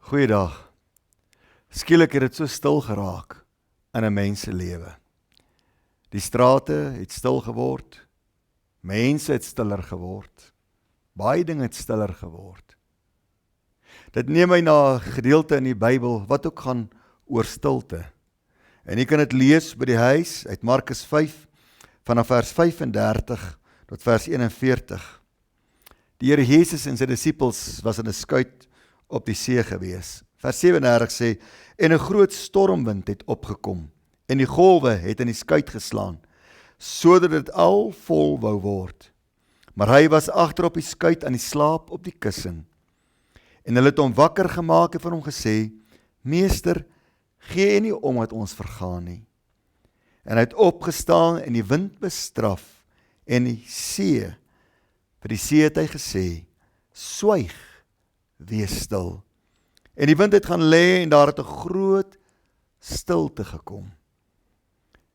Goeiedag. Skielik het dit so stil geraak in 'n mens se lewe. Die strate het stil geword. Mense het stiller geword. Baie dinge het stiller geword. Dit neem my na 'n gedeelte in die Bybel wat ook gaan oor stilte. En jy kan dit lees by die huis uit Markus 5 vanaf vers 35 tot vers 41. Die Here Jesus en sy disippels was in 'n skuit op die see gewees. Vers 37 sê, en 'n groot stormwind het opgekom, en die golwe het in die skuit geslaan, sodat dit al vol wou word. Maar hy was agter op die skuit aan die slaap op die kussing. En hulle het hom wakker gemaak en vir hom gesê, Meester, gee nie om dat ons vergaan nie. En hy het opgestaan en die wind bestraf, en die see, vir die see het hy gesê, swyg, wees stil. En die wind het gaan lê en daar het 'n groot stilte gekom.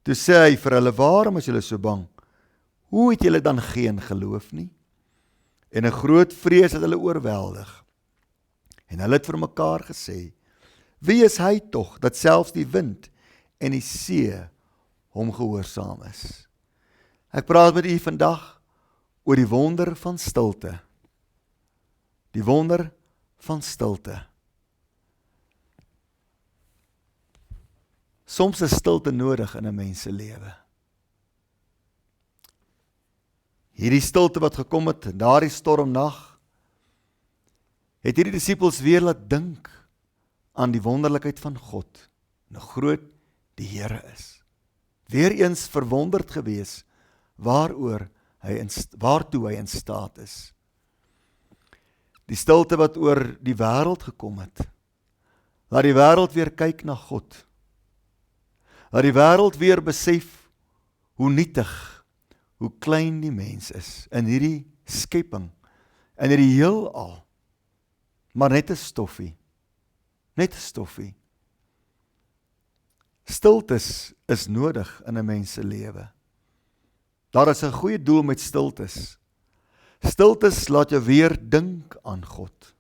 Toe sê hy vir hulle, waarom is julle so bang? Hoe het julle dan geen geloof nie? En 'n groot vrees het hulle oorweldig. En hulle het vir mekaar gesê, wie is hy tog, dat selfs die wind en die see hom gehoorsaam is? Ek praat met u vandag oor die wonder van stilte. Die wonder van stilte. Soms is stilte nodig in 'n mens se lewe. Hierdie stilte wat gekom het in daardie stormnag, het hierdie disippels weer laat dink aan die wonderlikheid van God, en hoe groot die Here is. Weereens verwonderd gewees waartoe hy in staat is. Die stilte wat oor die wêreld gekom het, laat die wêreld weer kyk na God. Laat die wêreld weer besef hoe nietig, hoe klein die mens is in hierdie skepping, in hierdie heelal. Maar net 'n stoffie. Net 'n stoffie. Stiltes is nodig in 'n mens se lewe. Daar is 'n goeie doel met stiltes. Stiltes laat jou weer dink aan God.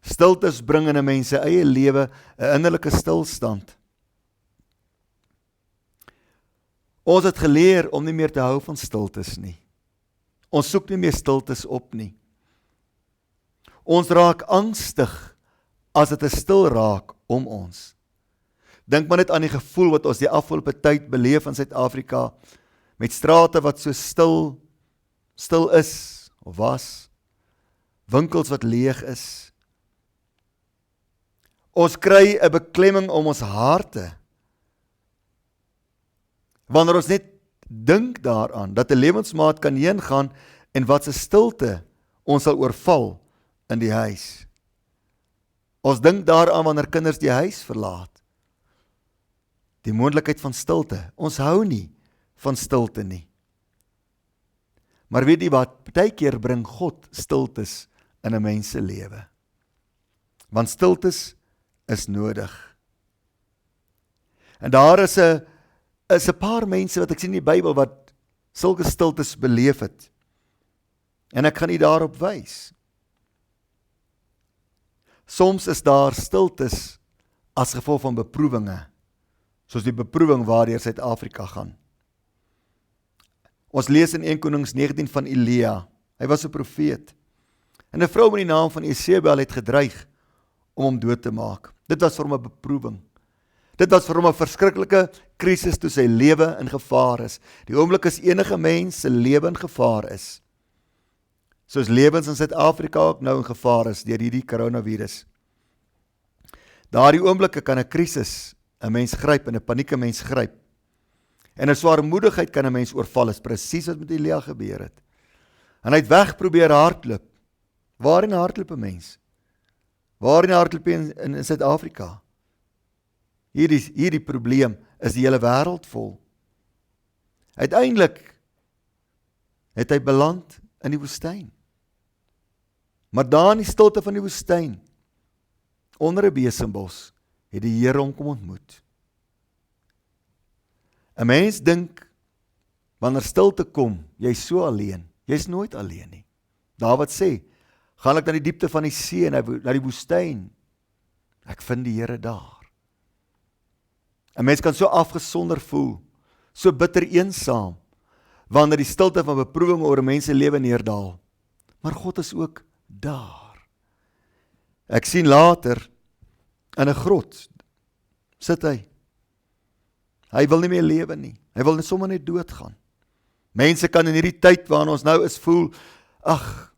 Stiltes bring in 'n mens se eie lewe 'n innerlike stilstand. Ons het geleer om nie meer te hou van stiltes nie. Ons soek nie meer stiltes op nie. Ons raak angstig as dit 'n stil raak om ons. Dink maar net aan die gevoel wat ons die afgelope tyd beleef in Suid-Afrika, met strate wat so stil is, of was, winkels wat leeg is. Ons kry 'n beklemming om ons harte, wanneer ons net dink daaraan, dat 'n lewensmaat kan heen gaan, en wat 'n stilte ons sal oorval in die huis. Ons dink daaraan wanneer kinders die huis verlaat. Die moontlikheid van stilte. Ons hou nie van stilte nie. Maar weet jy wat? Partykeer bring God stiltes in 'n mens se lewe. Want stiltes is nodig. En daar is 'n paar mense wat ek sien in die Bybel wat sulke stiltes beleef het. En ek gaan u daarop wys. Soms is daar stiltes as gevolg van beproewinge, soos die beproewing waardeur Suid-Afrika gaan. Ons lees in 1 Konings 19 van Elia. Hy was 'n profeet. En 'n vrou met die naam van Jezebel het gedreig om hom dood te maak. Dit was vir hom 'n beproewing. Dit was vir hom 'n verskriklike krisis toe sy lewe in gevaar is. Die oomblik as enige mens se lewe in gevaar is. Soos lewens in Suid-Afrika ook nou in gevaar is deur hierdie coronavirus. Daardie oomblikke kan 'n krisis 'n mens gryp en 'n panieke mens gryp. En 'n swaarmoedigheid kan 'n mens oorval, is presies wat met Elia gebeur het. En hy het weg probeer hardloop. Waarheen hardloop 'n mens? Waarheen hardloop jy in Suid-Afrika? Hierdie probleem is die hele wêreld vol. Uiteindelik het hy beland in die woestyn. Maar daar in die stilte van die woestyn, onder 'n besembos, het die Here hom kom ontmoet. 'n Mens dink, wanneer stilte kom, jy's so alleen. Jy's nooit alleen nie. Dawid sê, Gaan ek na die diepte van die see, na die woestyn. Ek vind die Here daar. 'n Mens kan so afgesonder voel, so bitter eensaam, wanneer die stilte van beproewing oor 'n mens se lewe neerdal. Maar God is ook daar. Ek sien later, in 'n grot, sit hy. Hy wil nie meer lewe nie. Hy wil net sommer net doodgaan. Mense kan in hierdie tyd waarin ons nou is voel, ag,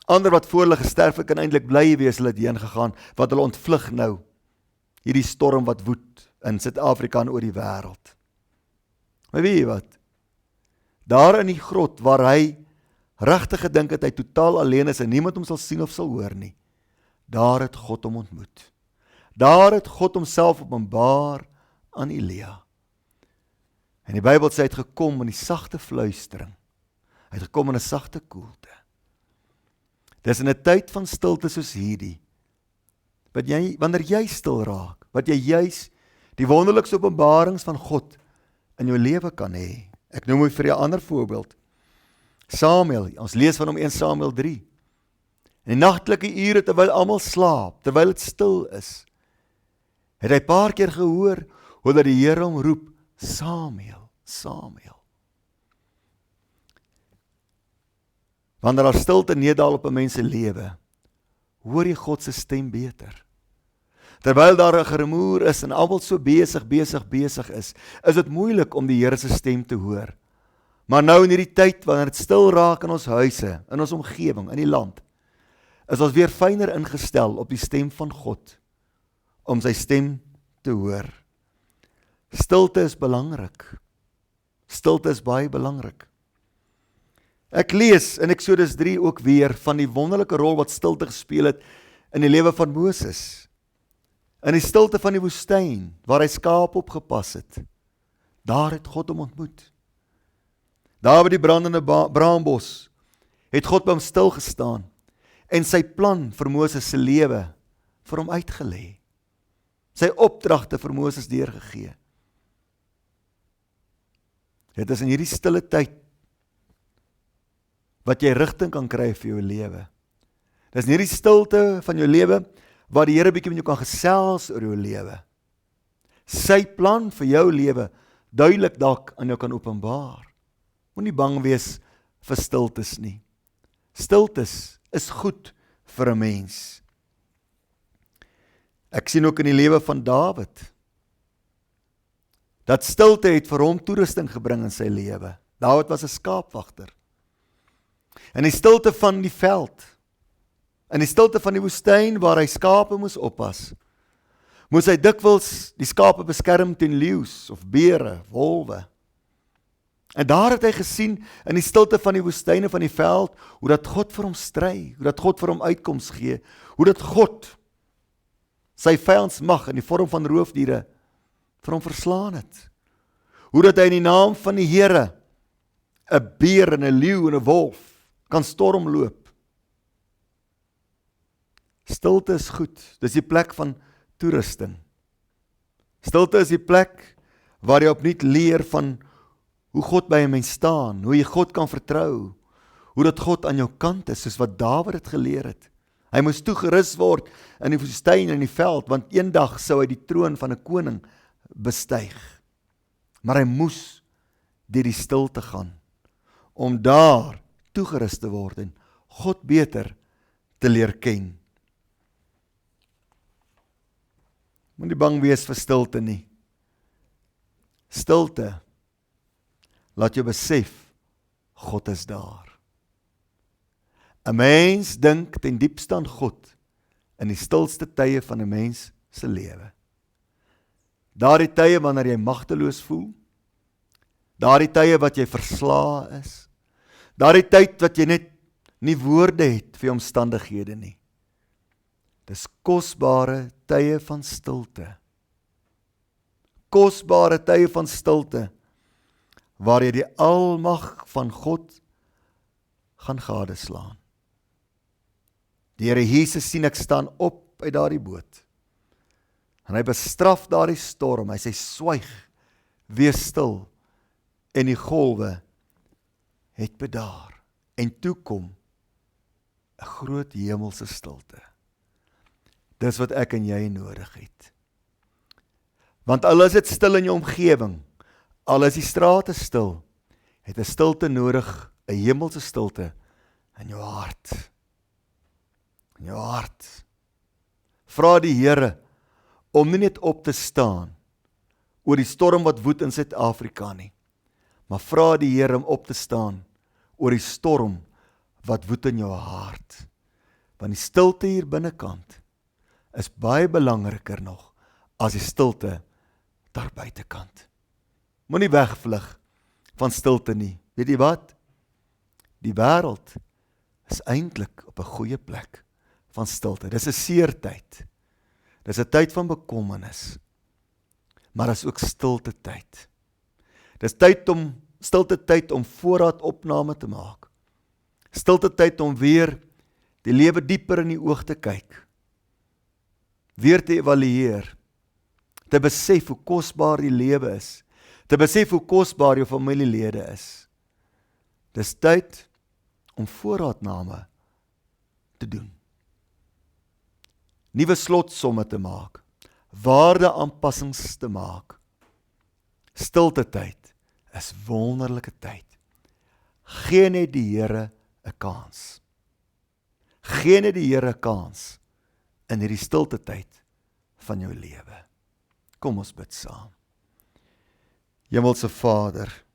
ander wat voor hulle gesterf het, kan eintlik bly wees, hulle het heen gegaan, wat hulle ontvlug nou, hierdie storm wat woed in Suid-Afrika en oor die wêreld. Maar weet jy wat? Daar in die grot, waar hy regtig gedink het, hy totaal alleen is, en niemand hom sal sien of sal hoor nie, daar het God hom ontmoet. Daar het God homself openbaar aan Elia. En die Bybel sê, hy het gekom in die sagte fluistering. Hy het gekom in 'n sagte koelte. Dis in 'n tyd van stilte soos hierdie, wanneer jy stil raak, wat jy juis die wonderlikste openbarings van God in jou lewe kan hê. Ek noem vir 'n ander voorbeeld. Samuel, ons lees van hom 1 Samuel 3. In die nagtelike ure, terwyl almal slaap, terwyl dit stil is, het hy 'n paar keer gehoor hoe dat die Here hom roep, Samuel, Samuel. Wanneer daar stilte neerdal op 'n mens se lewe, hoor jy God se stem beter. Terwyl daar 'n gerumoer is en almal so besig is dit moeilik om die Here se stem te hoor. Maar nou in hierdie tyd, wanneer dit stil raak in ons huise, in ons omgewing, in die land, is ons weer fyner ingestel op die stem van God, om sy stem te hoor. Stilte is belangrik. Stilte is baie belangrik. Ek lees in Eksodus 3 ook weer van die wonderlike rol wat stilte gespeel het in die lewe van Moses. In die stilte van die woestyn, waar hy skaap opgepas het, daar het God hom ontmoet. Daar by die brandende braambos het God by hom stil gestaan en sy plan vir Moses se lewe vir hom uitgelê. Sy opdragte vir Moses deurgegee. Dit is in hierdie stille tyd wat jy rigting kan kry vir jou lewe. Dis in hierdie stilte van jou lewe waar die Here bietjie met jou kan gesels oor jou lewe. Sy plan vir jou lewe duidelik dalk aan jou kan openbaar. Moenie bang wees vir stiltes nie. Stiltes is goed vir 'n mens. Ek sien ook in die lewe van Dawid, dat stilte het vir hom toerusting gebring in sy lewe. Dawid was 'n skaapwagter. In die stilte van die veld, in die stilte van die woestyn waar hy skape moes oppas, moes hy dikwels die skape beskerm teen leeu's of beere, wolwe. En daar het hy gesien in die stilte van die woestyne van die veld, hoe dat God vir hom stry, hoe dat God vir hom uitkoms gee, hoe dat God sy vyandsmag in die vorm van roofdiere vir hom verslaan het. Hoe dat hy in die naam van die Here 'n beer en 'n leeu en 'n wolf kan stormloop. Stilte is goed, dis die plek van toerusting. Stilte is die plek waar jy opnuut leer van hoe God by 'n mens staan, hoe jy God kan vertrou, hoe dat God aan jou kant is, soos wat Dawid het geleer het. Hy moes toegerus word in die woestyn en in die veld, want eendag sou hy die troon van 'n koning bestyg. Maar hy moes deur die stilte gaan, om daar toegerus te word en God beter te leer ken. Moenie bang wees vir stilte nie. Stilte laat jou besef, God is daar. 'n Mens dink ten diepste aan God in die stilste tye van 'n mens se lewe. Daardie tye wanneer jy magteloos voel, daardie tye wat jy verslae is, daardie tyd wat jy net nie woorde het vir omstandighede nie. Dis kosbare tye van stilte. Kosbare tye van stilte, waar jy die almag van God gaan gadeslaan. Die Here Jesus sien ek staan op uit daardie boot. En hy bestraf daardie storm. Hy sê swyg, wees stil. En die golwe het bedaar. En toe kom 'n 'n groot hemelse stilte. Dis wat ek en jy nodig het. Want al is dit stil in jou omgewing, al is die strate stil, het 'n stilte nodig, 'n hemelse stilte in jou hart. In jou hart. Vra die Here om nie net op te staan oor die storm wat woed in Suid-Afrika nie, maar vra die Here om op te staan oor die storm wat woed in jou hart. Want die stilte hier binnekant is baie belangriker nog as die stilte daar buitekant. Moenie wegvlug van stilte nie. Weet jy wat? Die wêreld is eintlik op 'n goeie plek van stilte. Dis 'n seertyd. Dis 'n tyd van bekommernis. Maar dis ook stilte tyd. Dis stilte tyd om voorraadopname te maak. Stilte tyd om weer die lewe dieper in die oog te kyk. Weer te evalueer. Te besef hoe kosbaar die lewe is. Te besef hoe kosbaar jou familielede is. Dis tyd om voorraadname te doen. Nuwe slotsomme te maak. Waardeaanpassings te maak. Stilte tyd is wonderlike tyd. Gee net die Here 'n kans. Gee net die Here 'n kans in hierdie stilte tyd van jou lewe. Kom ons bid saam. Hemelse Vader,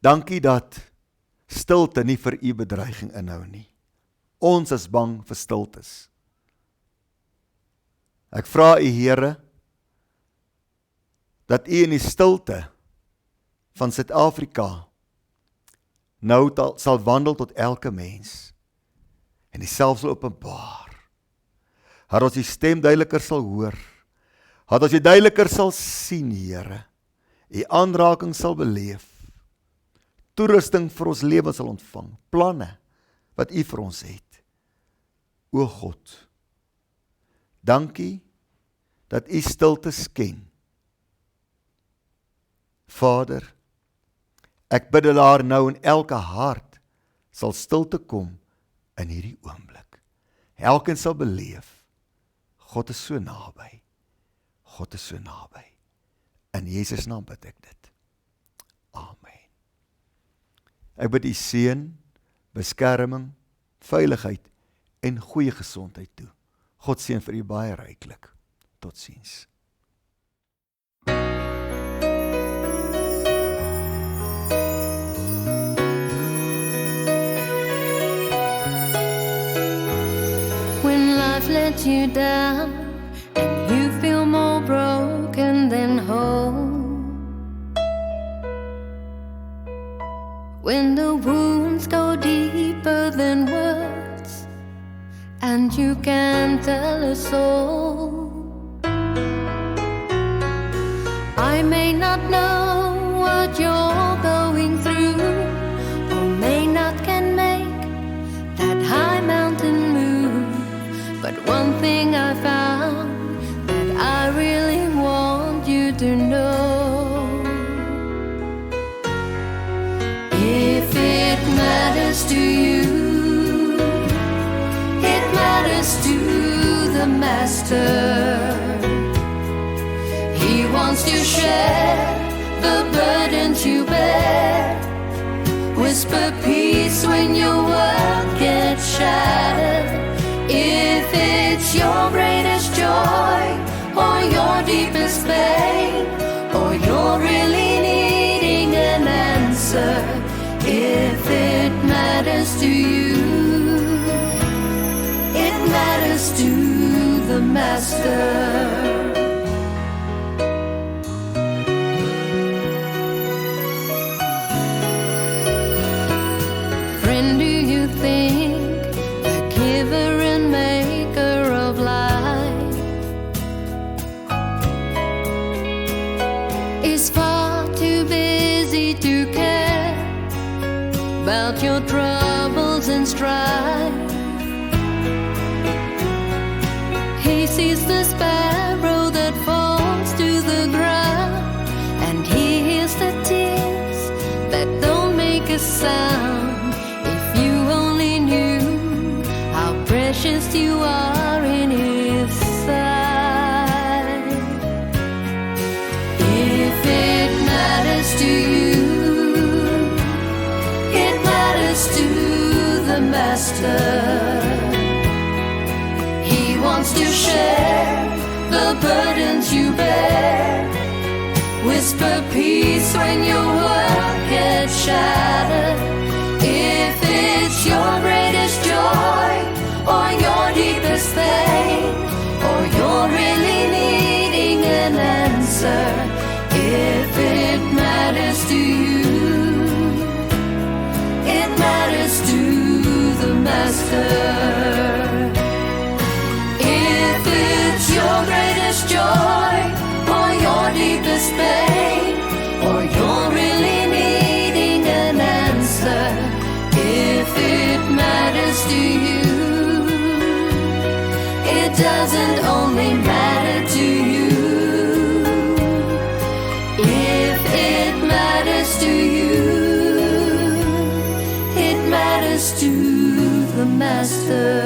dankie dat stilte nie vir u bedreiging inhou nie. Ons is bang vir stiltes. Ek vra u Here, dat u in die stilte van Suid-Afrika nou sal wandel tot elke mens en die self sal openbaar. Dat ons die stem duideliker sal hoor, dat ons die duideliker sal sien, Here, u aanraking sal beleef, toerusting vir ons lewe sal ontvang, planne wat u vir ons het. O God, dankie dat u stilte ken. Vader, ek bid dat daar nou in elke hart sal stilte kom in hierdie oomblik. Elkeen sal beleef, God is so naby. God is so naby. In Jesus naam bid ek dit. Amen. Ek bid u seën, beskerming, veiligheid en goeie gesondheid toe. God seën vir u baie ryklik. Totsiens. When life lets you down and you feel more broken than whole, when the wounds go deeper than words and you can't tell a soul, I may not know what you're going through, or may not can make that high mountain move, but one thing I found that I really want you to know. If it matters to you, it matters to the Master. He wants to share the burdens you bear. Whisper peace when your world gets shattered. If it's your greatest joy, or your deepest pain, or you're really needing an answer, if it matters to you, it matters to the Master. Friend, do you think the giver and maker of life is far too busy to care about your troubles and strife? He sees the sparrow that falls to the ground, and he hears the tears that don't make a sound. Master. He wants to share the burdens you bear. Whisper peace when your world gets shattered. If it's your greatest joy or your deepest pain, or you're really needing an answer, if it matters to you, it matters to the Master. If it's your greatest joy or your deepest pain, or you're really needing an answer, if it matters to you, it doesn't only matter to you. If it matters to you, it matters to the Master.